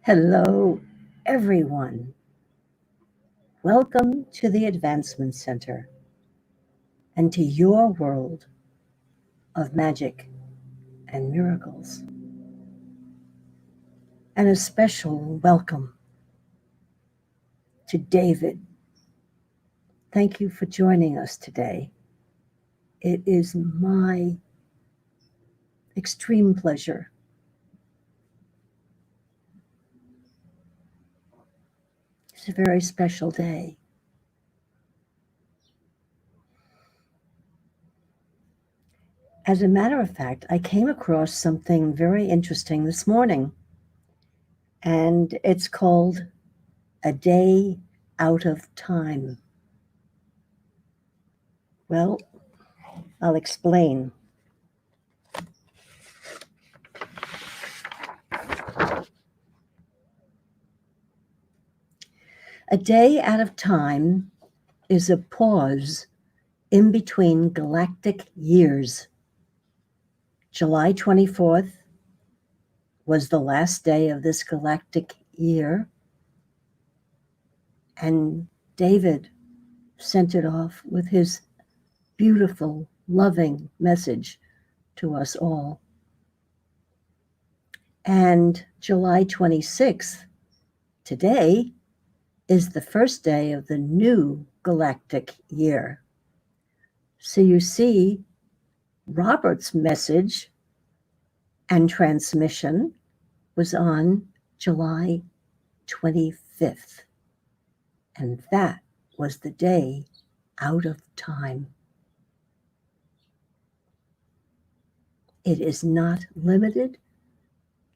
Hello, everyone. Welcome to the Advancement Center and to your world of magic and miracles. And a special welcome to David. Thank you for joining us today. It is my extreme pleasure. It's a very special day. As a matter of fact, I came across something very interesting this morning, and it's called A Day Out of Time. Well, I'll explain. A day out of time is a pause in between galactic years. July 24th was the last day of this galactic year, and David sent it off with his beautiful, loving message to us all. And July 26th, today, is the first day of the new galactic year. So you see, Robert's message and transmission was on July 25th. And that was the day out of time. It is not limited.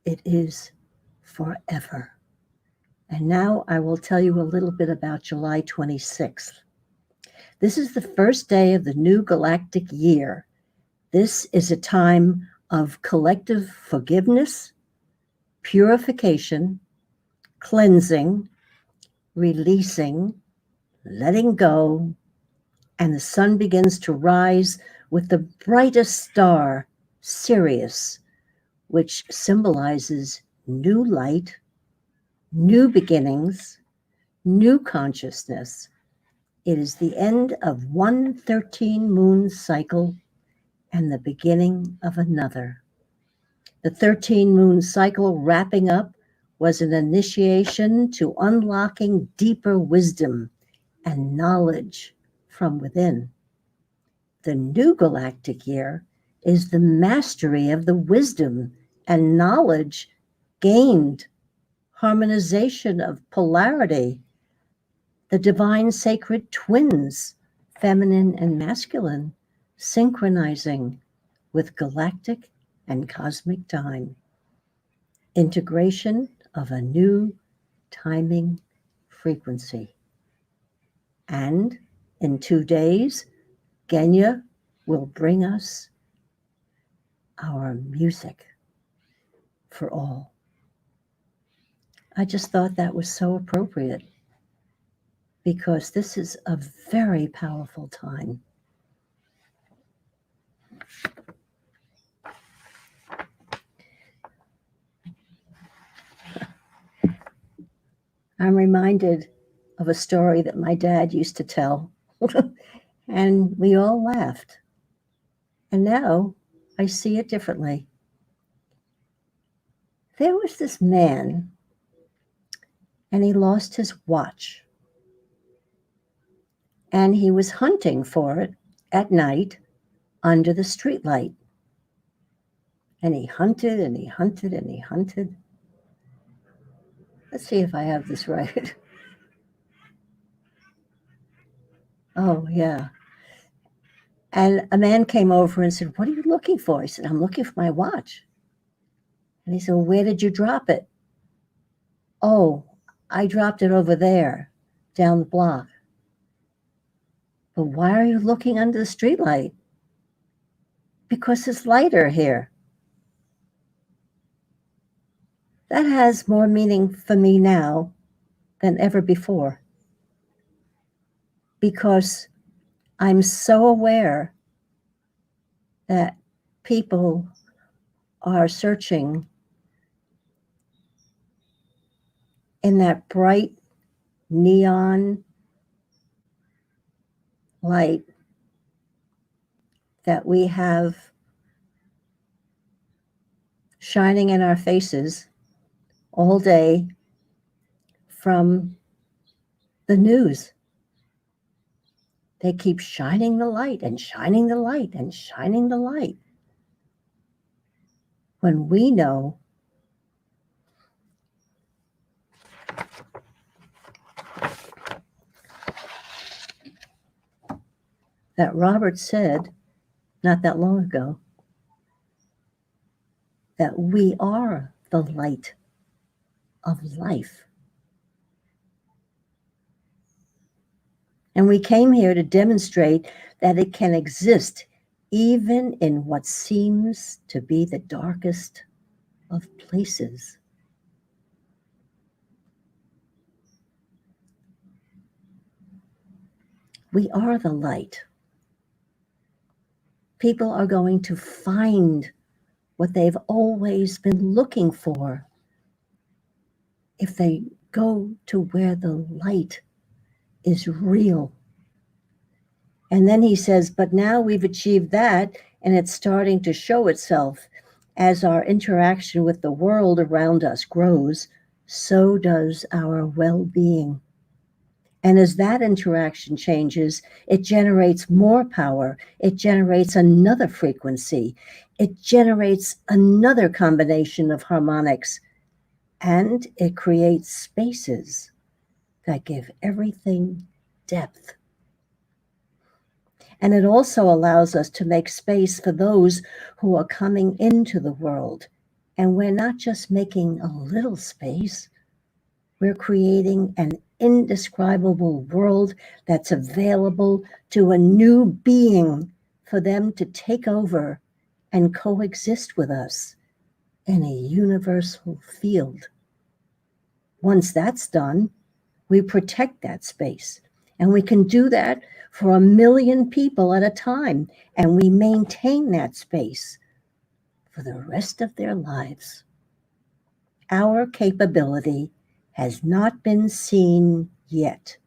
It is forever. And now I will tell you a little bit about July 26th. This is the first day of the new galactic year. This is a time of collective forgiveness, purification, cleansing, releasing, letting go, and the sun begins to rise with the brightest star, Sirius, which symbolizes new light, new beginnings, new consciousness. It is the end of one 13-moon cycle and the beginning of another. The 13-moon cycle wrapping up was an initiation to unlocking deeper wisdom and knowledge from within. The new galactic year is the mastery of the wisdom and knowledge gained, harmonization of polarity, the divine sacred twins, feminine and masculine, synchronizing with galactic and cosmic time. Integration of a new timing frequency. And in 2 days, Genya will bring us our music for all. I just thought that was so appropriate because this is a very powerful time. I'm reminded of a story that my dad used to tell, and we all laughed. And now I see it differently. There was this man, and he lost his watch. And he was hunting for it at night under the streetlight. And he hunted and he hunted and he hunted. Let's see if I have this right. Oh, yeah. And a man came over and said, "What are you looking for?" He said, "I'm looking for my watch." And he said, "Well, where did you drop it?" "Oh, I dropped it over there, down the block." "But why are you looking under the streetlight?" "Because it's lighter here." That has more meaning for me now than ever before, because I'm so aware that people are searching in that bright neon light that we have shining in our faces all day from the news. They keep shining the light and shining the light and shining the light. When we know that Robert said not that long ago that we are the light of life. And we came here to demonstrate that it can exist even in what seems to be the darkest of places. We are the light. People are going to find what they've always been looking for if they go to where the light is real. And then he says, but now we've achieved that, and it's starting to show itself as our interaction with the world around us grows, so does our well-being. And as that interaction changes, it generates more power. It generates another frequency. It generates another combination of harmonics. And it creates spaces that give everything depth. And it also allows us to make space for those who are coming into the world. And we're not just making a little space, we're creating an indescribable world that's available to a new being for them to take over and coexist with us in a universal field. Once that's done, we protect that space. And we can do that for 1 million people at a time. And we maintain that space for the rest of their lives. Our capability has not been seen yet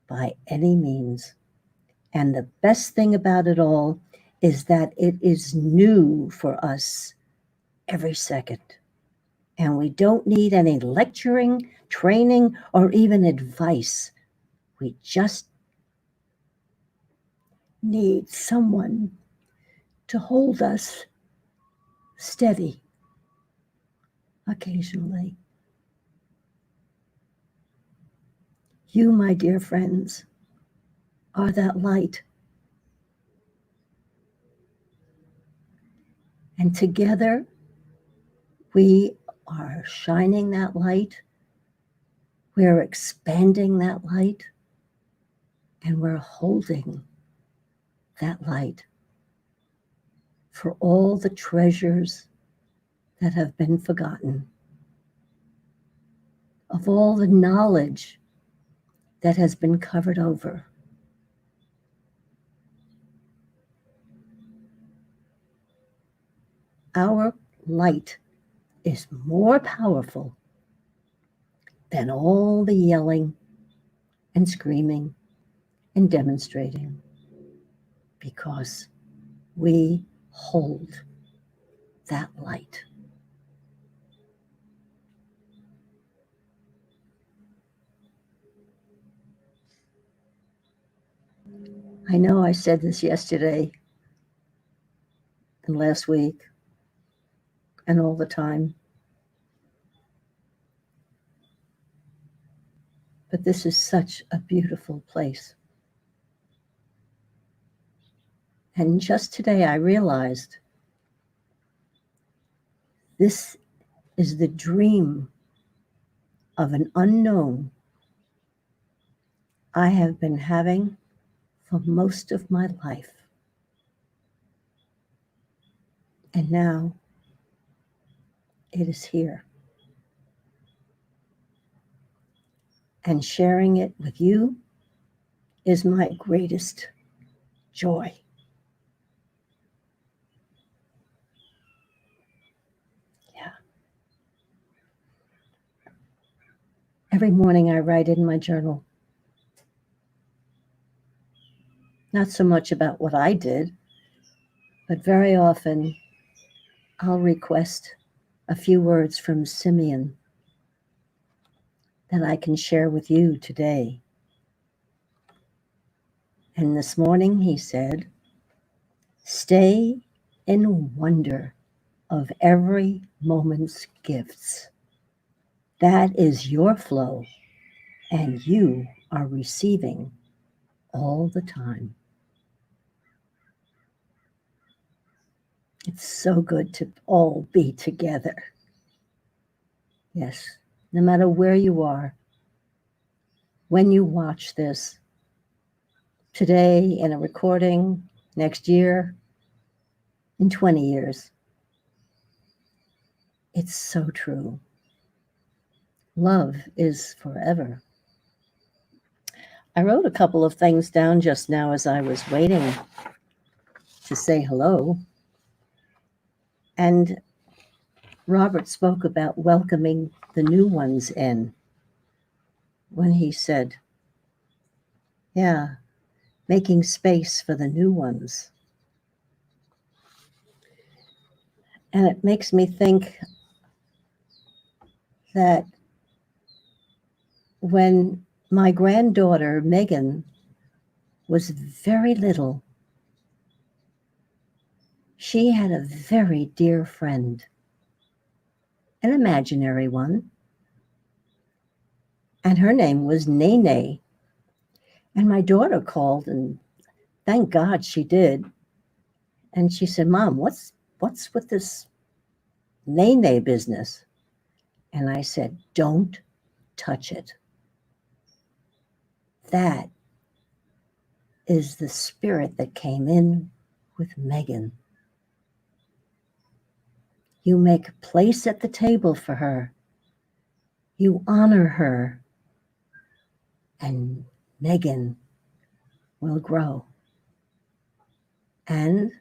by any means. And the best thing about it all is that it is new for us every second. And we don't need any lecturing, training, or even advice. We just need someone to hold us steady occasionally. You, my dear friends, are that light. And together, we are shining that light. We're expanding that light. And we're holding that light for all the treasures that have been forgotten, of all the knowledge that has been covered over. Our light is more powerful than all the yelling and screaming and demonstrating, because we hold that light. I know I said this yesterday and last week and all the time, but this is such a beautiful place. And just today I realized this is the dream of an unknown I have been having for most of my life. And now it is here. And sharing it with you is my greatest joy. Yeah. Every morning I write in my journal, not so much about what I did, but very often I'll request a few words from Simeon that I can share with you today. And this morning he said, stay in wonder of every moment's gifts. That is your flow, and you are receiving all the time. It's so good to all be together. Yes, no matter where you are, when you watch this, today in a recording, next year, in 20 years, it's so true. Love is forever. I wrote a couple of things down just now as I was waiting to say hello. And Robert spoke about welcoming the new ones in when he said, yeah, making space for the new ones. And it makes me think that when my granddaughter, Megan, was very little, she had a very dear friend, an imaginary one, and her name was Nene. And my daughter called, and thank God she did. And she said, Mom, what's with this Nene business? And I said, don't touch it. That is the spirit that came in with Megan. You make a place at the table for her. You honor her. And Megan will grow. And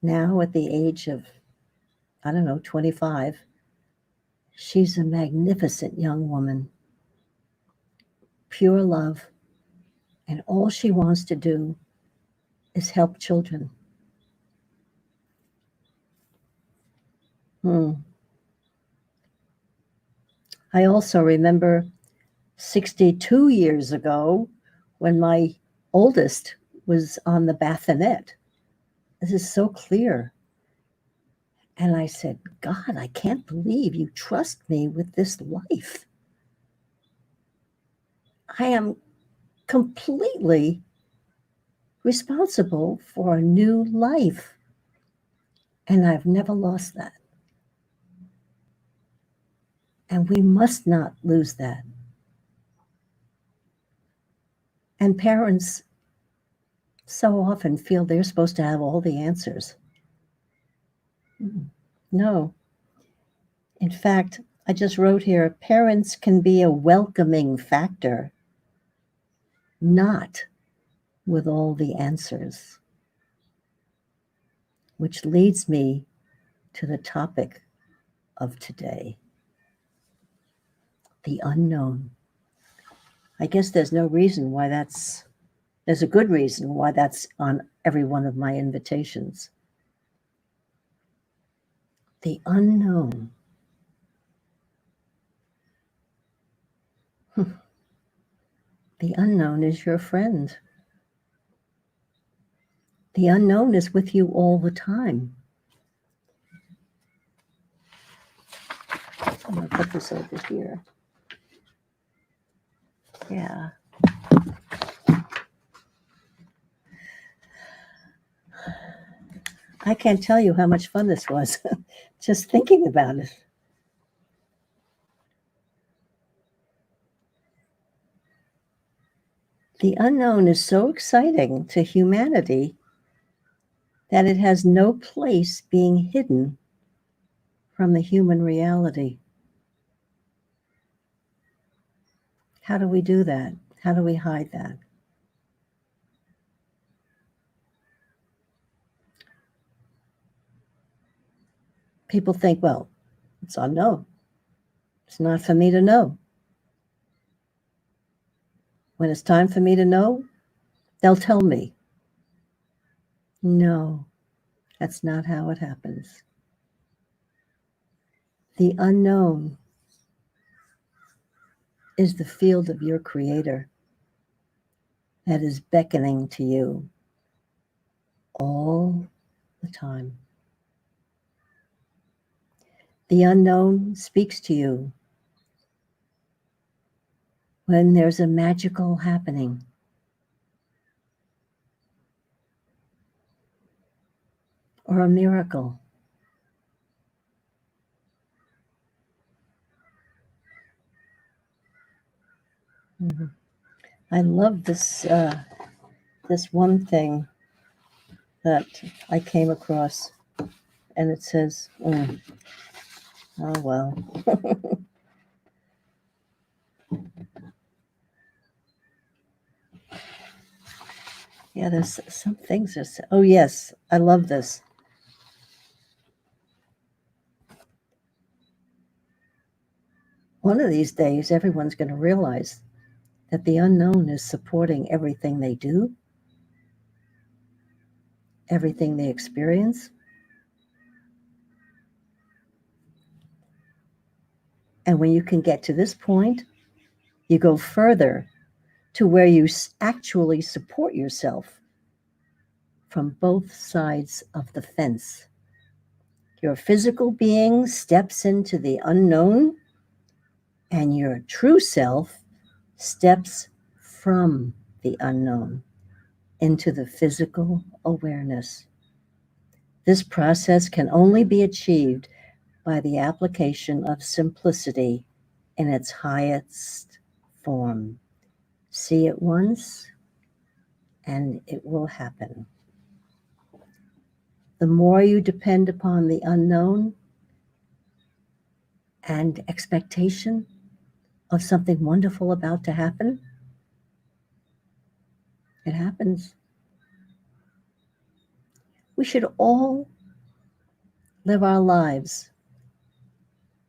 now at the age of, 25, she's a magnificent young woman. Pure love. And all she wants to do is help children. I also remember 62 years ago when my oldest was on the bassinet. This is so clear. And I said, God, I can't believe you trust me with this life. I am completely responsible for a new life. And I've never lost that. And we must not lose that. And parents so often feel they're supposed to have all the answers. No. In fact, I just wrote here, parents can be a welcoming factor, not with all the answers. Which leads me to the topic of today, the unknown. I guess there's no reason why there's a good reason why that's on every one of my invitations. The unknown. The unknown is your friend. The unknown is with you all the time. I'm going to put this over here. Yeah. I can't tell you how much fun this was, just thinking about it. The unknown is so exciting to humanity that it has no place being hidden from the human reality. How do we do that? How do we hide that? People think, well, it's unknown. It's not for me to know. When it's time for me to know, they'll tell me. No, that's not how it happens. The unknown is the field of your Creator that is beckoning to you all the time. The unknown speaks to you when there's a magical happening. Or a miracle. Mm-hmm. I love this this one thing that I came across, and it says, oh well. Yeah, there's some things that say, oh yes, I love this. One of these days, everyone's going to realize that the unknown is supporting everything they do, everything they experience. And when you can get to this point, you go further to where you actually support yourself from both sides of the fence. Your physical being steps into the unknown, and your true self steps from the unknown into the physical awareness. This process can only be achieved by the application of simplicity in its highest form. See it once, and it will happen. The more you depend upon the unknown and expectation of something wonderful about to happen, it happens. We should all live our lives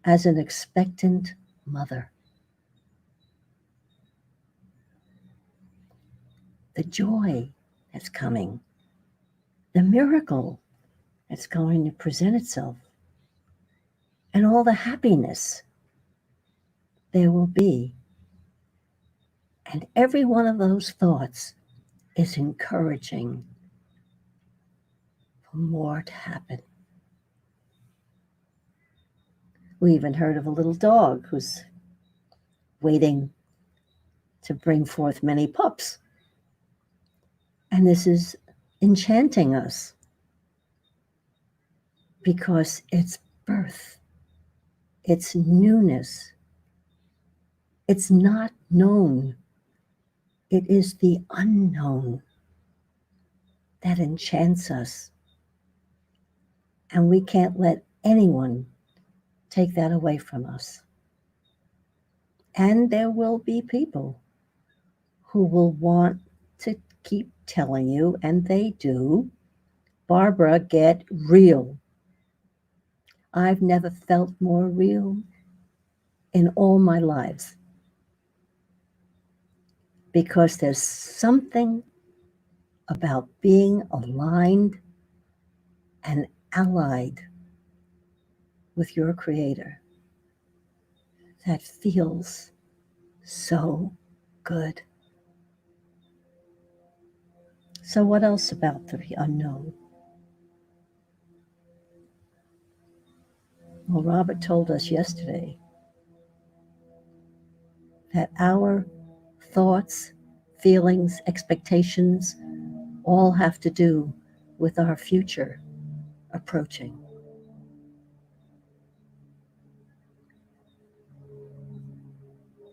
as an expectant mother. The joy that's coming, the miracle that's going to present itself, and all the happiness there will be. And every one of those thoughts is encouraging for more to happen. We even heard of a little dog who's waiting to bring forth many pups. And this is enchanting us because it's birth, it's newness, it's not known. It is the unknown that enchants us. And we can't let anyone take that away from us. And there will be people who will want to keep telling you, and they do, Barbara, get real. I've never felt more real in all my lives, because there's something about being aligned and allied with your Creator that feels so good. So what else about the unknown? Well, Robert told us yesterday that our thoughts, feelings, expectations all have to do with our future approaching.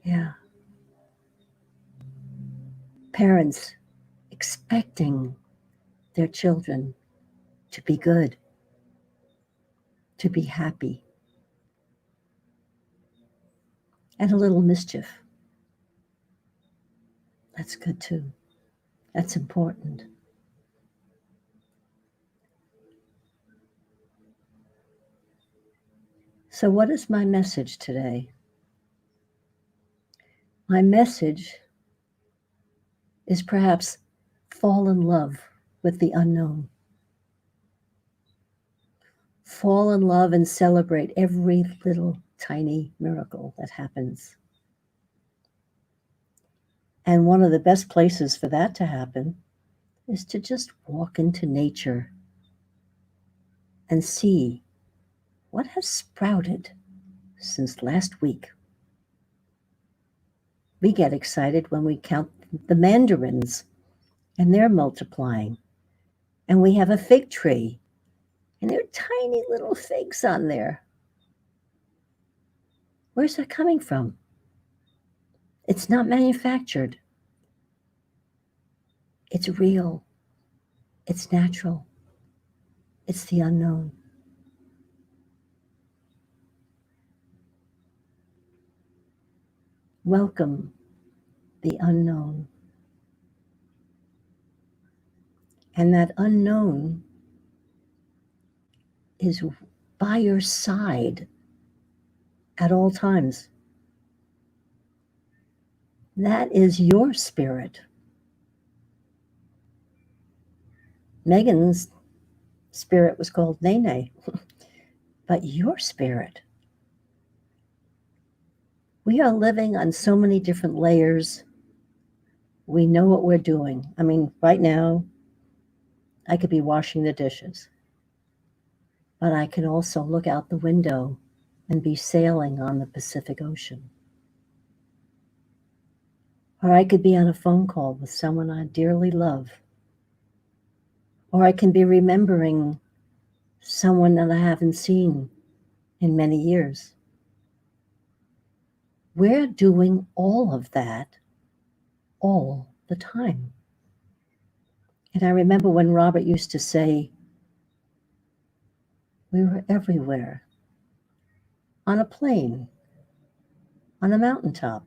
Yeah. Parents expecting their children to be good, to be happy, and a little mischief. That's good too. That's important. So, what is my message today? My message is perhaps fall in love with the unknown. Fall in love and celebrate every little tiny miracle that happens. And one of the best places for that to happen is to just walk into nature and see what has sprouted since last week. We get excited when we count the mandarins and they're multiplying. And we have a fig tree and there are tiny little figs on there. Where's that coming from? It's not manufactured. It's real. It's natural. It's the unknown. Welcome the unknown. And that unknown is by your side at all times. That is your spirit. Megan's spirit was called Nene, but your spirit. We are living on so many different layers. We know what we're doing. I mean, right now, I could be washing the dishes, but I can also look out the window and be sailing on the Pacific Ocean. Or I could be on a phone call with someone I dearly love. Or I can be remembering someone that I haven't seen in many years. We're doing all of that all the time. And I remember when Robert used to say, we were everywhere, on a plane, on a mountaintop.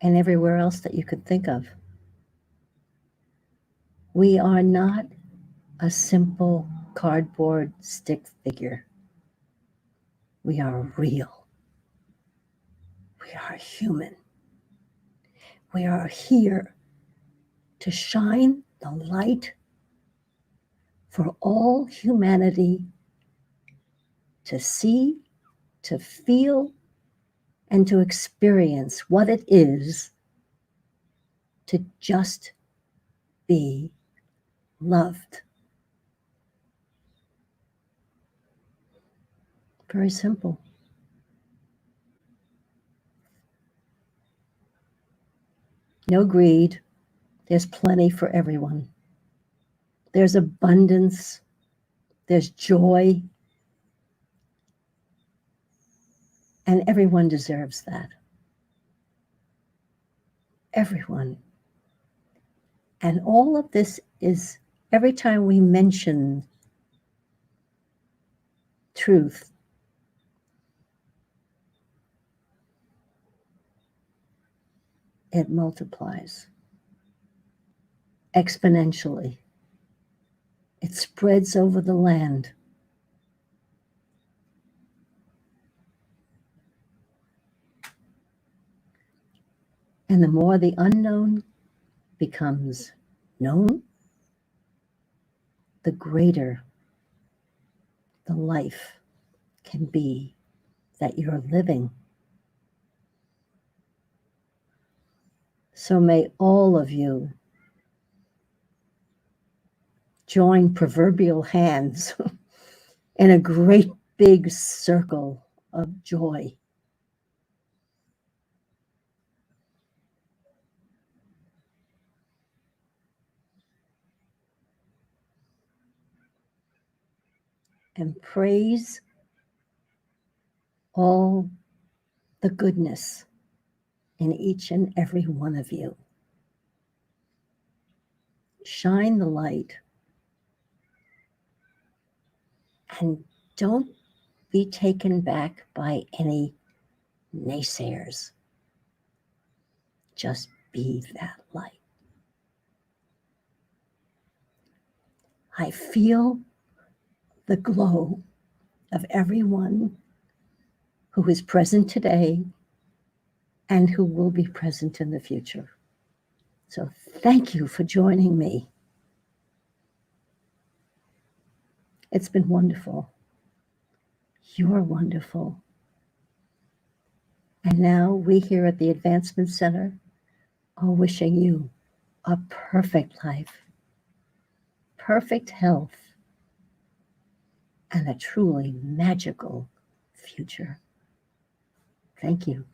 And everywhere else that you could think of. We are not a simple cardboard stick figure. We are real. We are human. We are here to shine the light for all humanity to see, to feel, and to experience what it is to just be loved. Very simple. No greed. There's plenty for everyone. There's abundance. There's joy. And everyone deserves that. Everyone. And all of this is, every time we mention truth, it multiplies exponentially. It spreads over the land. And the more the unknown becomes known, the greater the life can be that you're living. So may all of you join proverbial hands in a great big circle of joy. And praise all the goodness in each and every one of you. Shine the light and don't be taken back by any naysayers. Just be that light. I feel the glow of everyone who is present today and who will be present in the future. So thank you for joining me. It's been wonderful. You're wonderful. And now we here at the Advancement Center are wishing you a perfect life, perfect health, and a truly magical future. Thank you.